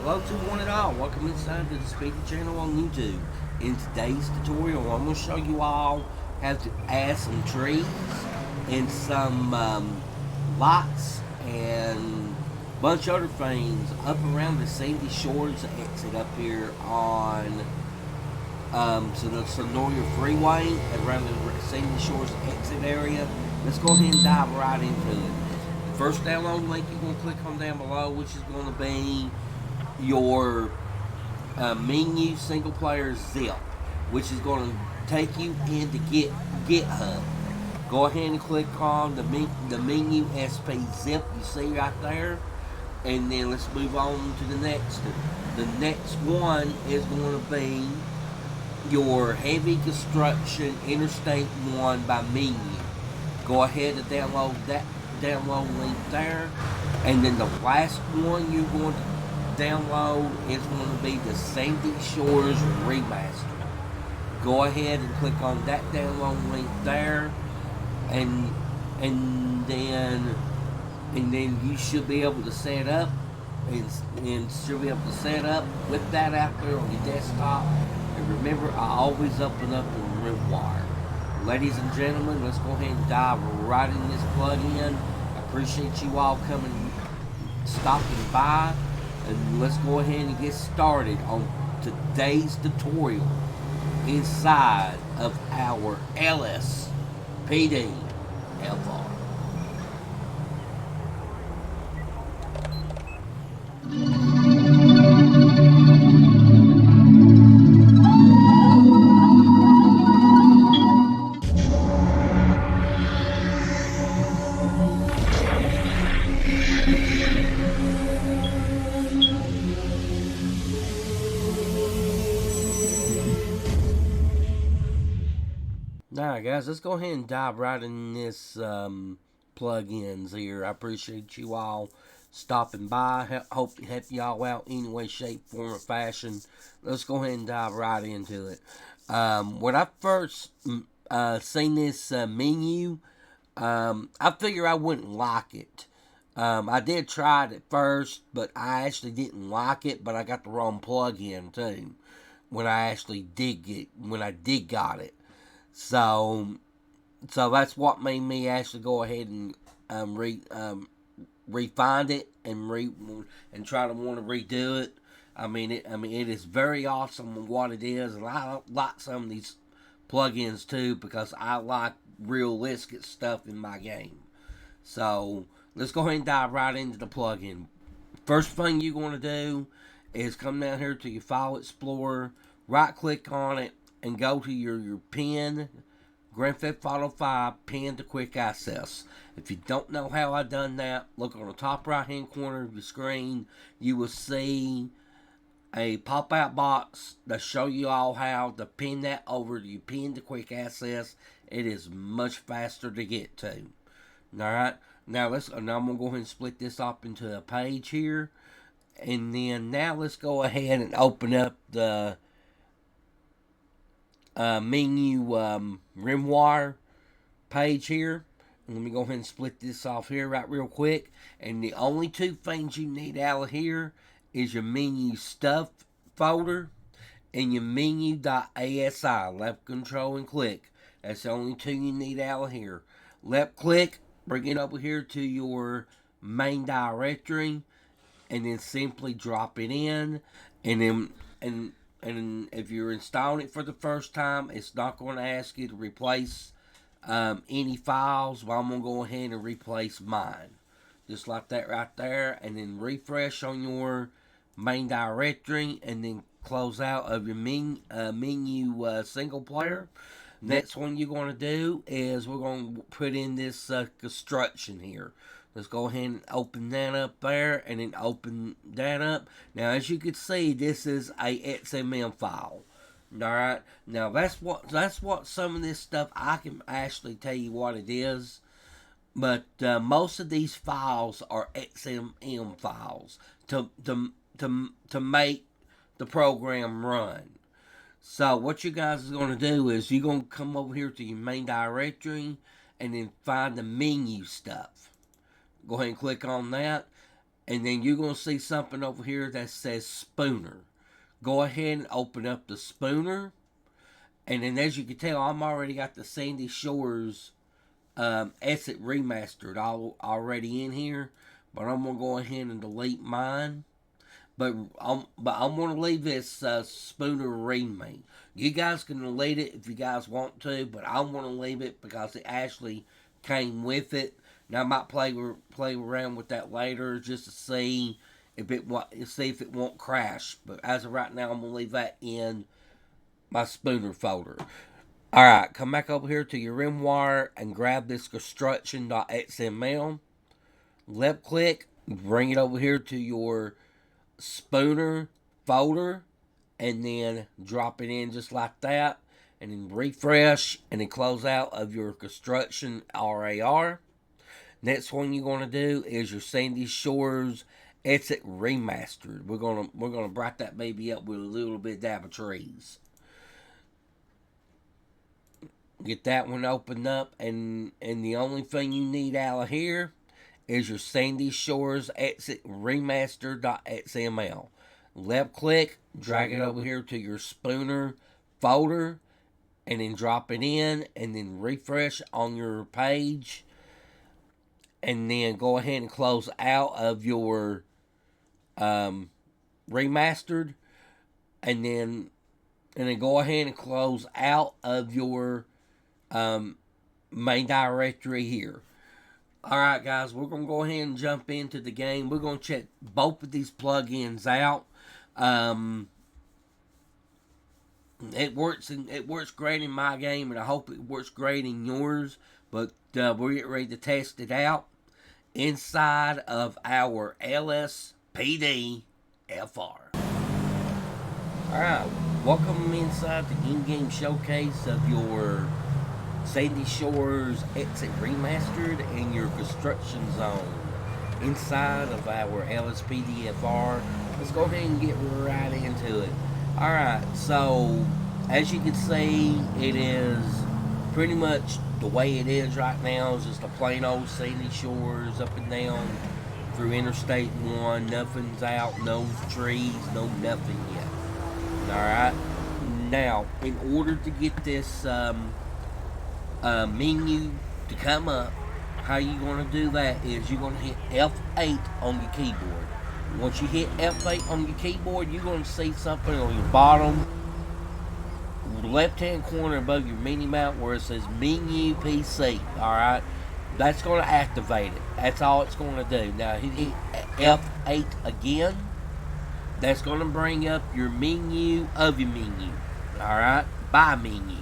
Hello to one and all. Welcome inside to the Speedy channel on YouTube. In today's tutorial, I'm going to show you all how to add some trees and some lights and a bunch of other things up around the Sandy Shores exit up here on so the Sonoria Freeway around the Sandy Shores exit area. Let's go ahead and dive right into it. The first download link you're going to click on down below, which is going to be your Menyoo single player zip, which is going to take you into GitHub. Go ahead and click on the Menyoo SP zip you see right there, and then let's move on to the next one. The next one is going to be your Heavy Construction Interstate 1 by Menyoo. Go ahead and download that download link there, and then the last one you're going to download is going to be the Sandy Shores Remastered. Go ahead and click on that download link there, and then you should be able to set up and should be able to set up with that out there on your desktop. And remember, I always open up the Remastered. Ladies and gentlemen, let's go ahead and dive right in this plug-in. I appreciate you all stopping by. And let's go ahead and get started on today's tutorial inside of our LSPD LR. Alright guys, let's go ahead and dive right in this plugins here. I appreciate you all stopping by. Hope to help y'all out any way, shape, form, or fashion. Let's go ahead and dive right into it. When I first seen this menu, I figured I wouldn't like it. I did try it at first, but I actually didn't like it, but I got the wrong plug-in too when I got it. So that's what made me actually go ahead and refind it and try to want to redo it. I mean it is very awesome what it is, and I like some of these plugins too because I like realistic stuff in my game. So let's go ahead and dive right into the plugin. First thing you're going to do is come down here to your File Explorer, right click on it, and go to your pin, Grand Theft Auto 5 pin to quick access. If you don't know how I done that, look on the top right hand corner of your screen. You will see a pop out box that show you all how to pin that over to your pin to quick access. It is much faster to get to. Alright, now I'm gonna go ahead and split this up into a page here. And then now let's go ahead and open up the Menyoo Rimwire page here. Let me go ahead and split this off here right real quick. And the only two things you need out of here is your Menyoo stuff folder and your Menyoo.asi. Left control and click. That's the only two you need out of here. Left click, bring it over here to your main directory, and then simply drop it in. And if you're installing it for the first time, it's not going to ask you to replace any files. But I'm going to go ahead and replace mine. Just like that right there. And then refresh on your main directory. And then close out of your Menyoo single player. Next one you're going to do is we're going to put in this construction here. Let's go ahead and open that up there, and then open that up. Now, as you can see, this is a XML file. All right. Now, that's what some of this stuff I can actually tell you what it is. But most of these files are XML files to make the program run. So what you guys are going to do is you're going to come over here to your main directory and then find the Menyoo stuff. Go ahead and click on that. and then you're going to see something over here that says Spooner. Go ahead and open up the Spooner. And then as you can tell, I'm already got the Sandy Shores Exit Remastered already in here. But I'm going to go ahead and delete mine. But I'm going to leave this Spooner remake. You guys can delete it if you guys want to, but I want to leave it because it actually came with it. Now I might play around with that later just to see if it won't crash. But as of right now, I'm gonna leave that in my Spooner folder. All right, come back over here to your RimWire and grab this construction.xml. Left click, bring it over here to your Spooner folder, and then drop it in just like that, and then refresh, and then close out of your construction RAR. Next one you're going to do is your Sandy Shores Exit Remastered. We're gonna bright that baby up with a little bit of trees. Get that one opened up, and the only thing you need out of here is your Sandy Shores Exit Remastered.xml. Left click, drag it over here to your Spooner folder, and then drop it in, and then refresh on your page, and then go ahead and close out of your Remastered, and then go ahead and close out of your main directory here. Alright guys, we're going to go ahead and jump into the game. We're going to check both of these plugins out. It works great in my game, and I hope it works great in yours. But we're getting ready to test it out inside of our LSPD FR. Alright, welcome inside the in-game showcase of your Sandy Shores Exit Remastered and your construction zone inside of our LSPDFR. Let's go ahead and get right into it. Alright, so as you can see, it is pretty much the way it is right now. Is just a plain old Sandy Shores up and down through Interstate 1. Nothing's out, no trees, no nothing yet. Alright, now in order to get this menu to come up, how you going to do that is you're going to hit F8 on your keyboard. Once you hit F8 on your keyboard, you're going to see something on your bottom left hand corner above your mini map where it says Menyoo PC. Alright, that's going to activate it. That's all it's going to do. Now hit F8 again. That's going to bring up your menu of your menu. Alright, by menu.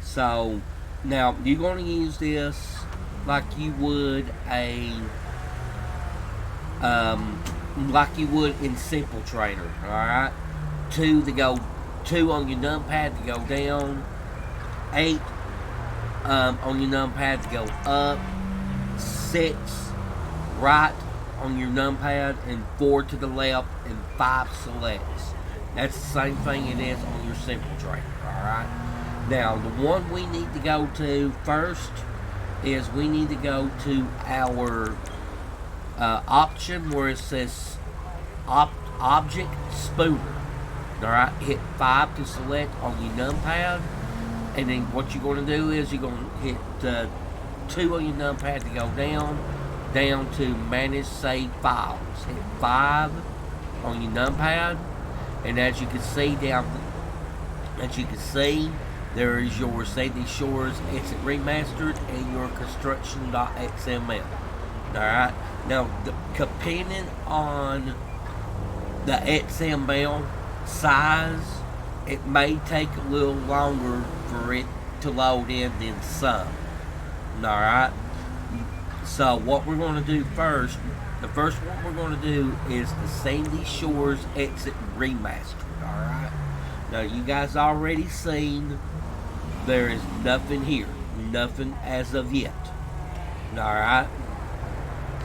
So now you're going to use this like you would in Simple Trader. Alright, 2 on your numpad to go down, 8 on your numpad to go up, 6 right on your numpad, and 4 to the left, and 5 selects. That's the same thing it is on your Simple Trader. Alright, now the one we need to go to first is we need to go to our option where it says Object Spooner. Alright, hit 5 to select on your numpad, and then what you're going to do is you're going to hit 2 on your numpad to go down to Manage Save Files. Hit 5 on your numpad, and as you can see there is your Sandy Shores Exit Remastered and your construction.xml. Alright, now depending on the XML size, it may take a little longer for it to load in than some. Alright, so what we're going to do first, the first one we're going to do is the Sandy Shores Exit Remastered. Alright, now you guys already seen there is nothing here, nothing as of yet. Alright,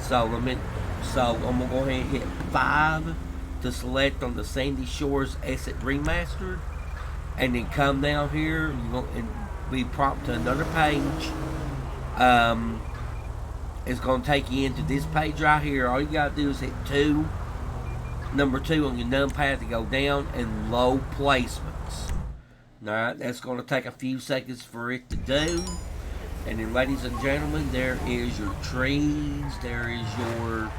so I'm going to go ahead and hit 5 to select on the Sandy Shores Exit Remastered, and then come down here and be prompted to another page, and it's going to take you into this page right here. All you got to do is hit number 2 on your numpad to go down, and low placements. Alright, that's going to take a few seconds for it to do. And then, ladies and gentlemen, there is your trees. There is your...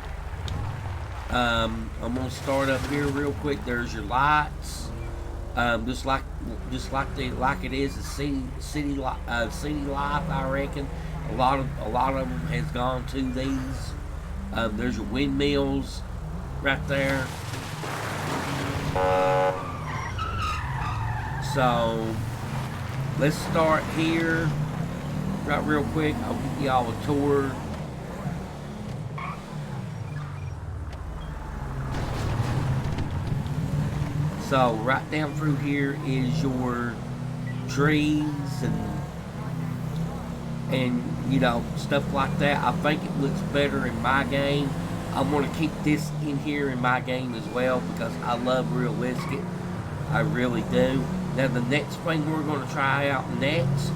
I'm going to start up here real quick. There's your lights. Just like it is a city life, I reckon. A lot of them has gone to these. There's your windmills right there. So let's start here right real quick. I'll give y'all a tour. So right down through here is your trees and you know, stuff like that. I think it looks better in my game. I'm going to keep this in here in my game as well because I love realistic. I really do. Now the next thing we're going to try out next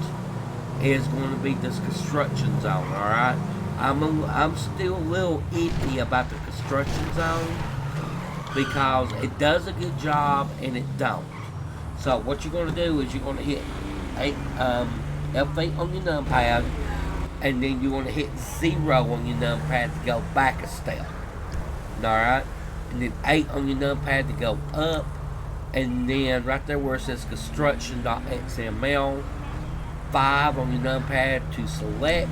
is going to be this construction zone, alright? I'm still a little iffy about the construction zone because it does a good job and it don't. So what you're going to do is you're going to hit F8 on your numpad, and then you want to hit 0 on your numpad to go back a step. Alright? And then 8 on your numpad to go up. And then right there where it says construction.xml, 5 on your numpad to select,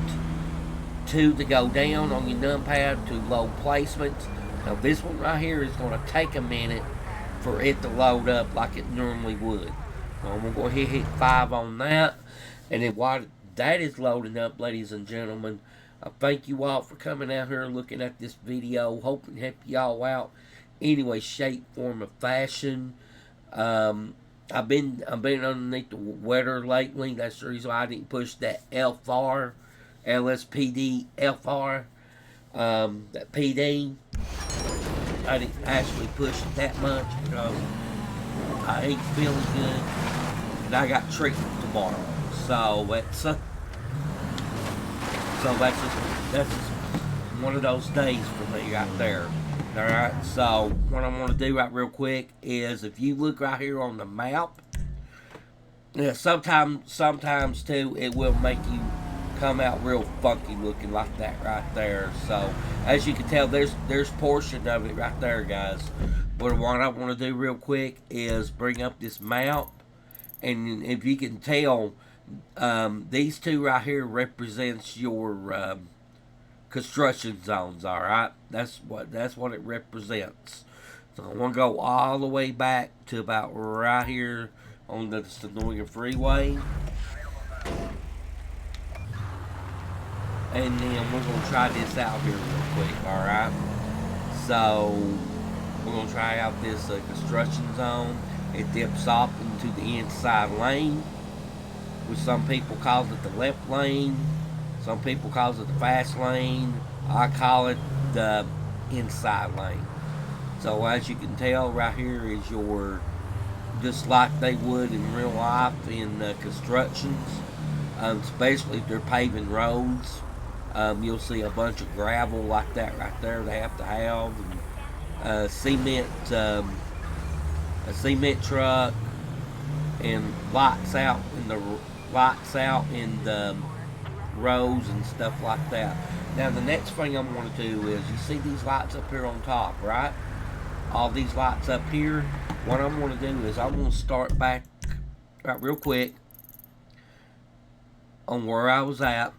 2 to go down on your numpad to load placements. Now this one right here is going to take a minute for it to load up like it normally would. So I'm going to go ahead and hit 5 on that. And then while that is loading up, ladies and gentlemen, I thank you all for coming out here and looking at this video. Hoping to help y'all out any way, shape, form, or fashion. I've been underneath the weather lately. That's the reason why I didn't push that LSPD, FR, that PD. I didn't actually push it that much because I ain't feeling good, and I got treatment tomorrow. So that's just one of those days for me right there. Alright, so what I'm going to do right real quick is, if you look right here on the map, yeah, sometimes too, it will make you come out real funky looking like that right there. So as you can tell, there's portion of it right there, guys. But what I want to do real quick is bring up this map, and if you can tell, these two right here represents your construction zones. All right, that's what it represents. So I want to go all the way back to about right here on the Sonoya Freeway, and then we're gonna try this out here real quick. All right, so we're gonna try out this construction zone. It dips off into the inside lane, which some people call it the left lane. Some people call it the fast lane. I call it the inside lane. So as you can tell, right here is your, just like they would in real life in constructions, especially if they're paving roads. You'll see a bunch of gravel like that right there. They have to have and, a cement truck, and lights out in the rows and stuff like that. Now the next thing I'm going to do is, you see these lights up here on top, right? All these lights up here. What I'm going to do is I'm going to start back right real quick on where I was at.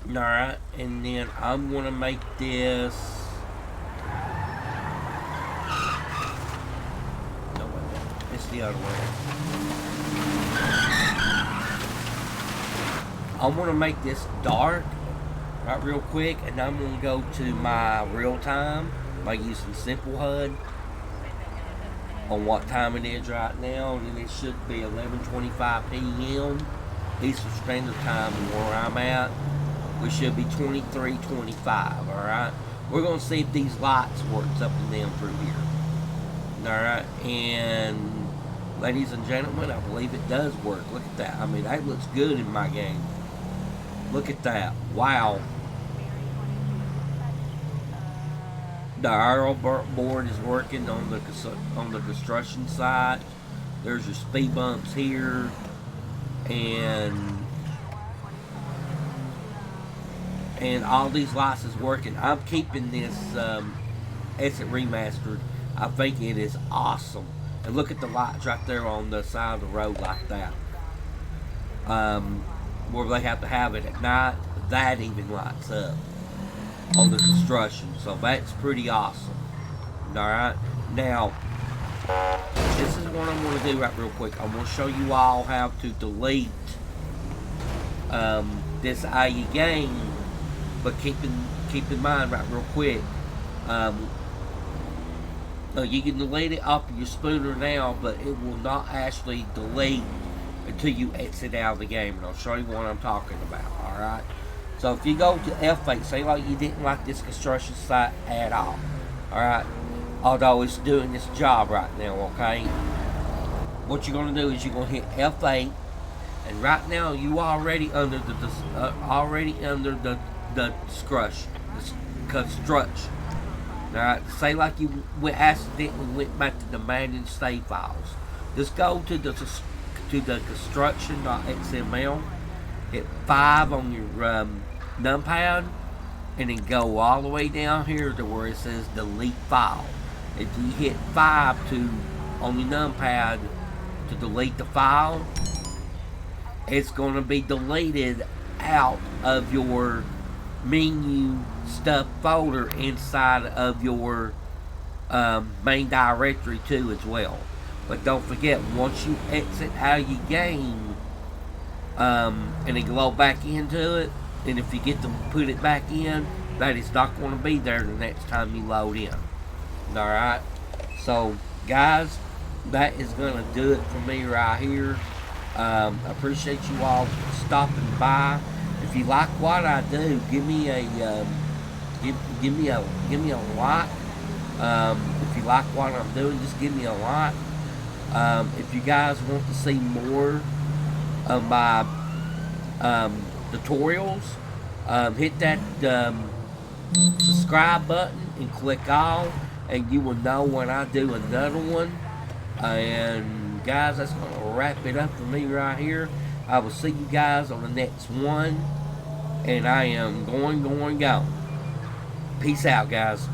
Alright, and then I'm going to make this, no, it's the other way. I'm going to make this dark right real quick, and I'm going to go to my real time by using Simple HUD on what time it is right now, and it should be 11:25 p.m. Eastern Standard Time where I'm at. We should be 23:25. Alright, we're going to see if these lights works up and down through here. Alright, and ladies and gentlemen, I believe it does work. Look at that. I mean, that looks good in my game. Look at that. Wow. The arrow board is working on the construction site. There's your speed bumps here, and all these lights is working. I'm keeping this Exit Remastered. I think it is awesome. And look at the lights right there on the side of the road like that. Where they have to have it at night, that even lights up on the construction. So that's pretty awesome. Alright, now this is what I'm going to do right real quick. I'm going to show you all how to delete this IE game, but keep in mind right real quick, you can delete it off of your spooner now, but it will not actually delete until you exit out of the game, and I'll show you what I'm talking about. Alright, so if you go to F8, say like you didn't like this construction site at all, alright, although it's doing this job right now, okay, what you're going to do is you're going to hit F8, and right now you already under the construction. Alright, say like you accidentally went back to the managed save files. Just go to the construction.xml, hit 5 on your numpad, and then go all the way down here to where it says delete file. If you hit 5 on your numpad to delete the file, it's going to be deleted out of your menu stuff folder inside of your main directory too as well. But don't forget, once you exit out of your game and then go back into it, and if you get to put it back in, that is not going to be there the next time you load in. Alright, so guys, that is going to do it for me right here. I appreciate you all stopping by. If you like what I do, give me a like. If you like what I'm doing, just give me a like. If you guys want to see more of my tutorials, hit that subscribe button and click all, and you will know when I do another one. And guys, that's going to wrap it up for me right here. I will see you guys on the next one, and I am going. Peace out, guys.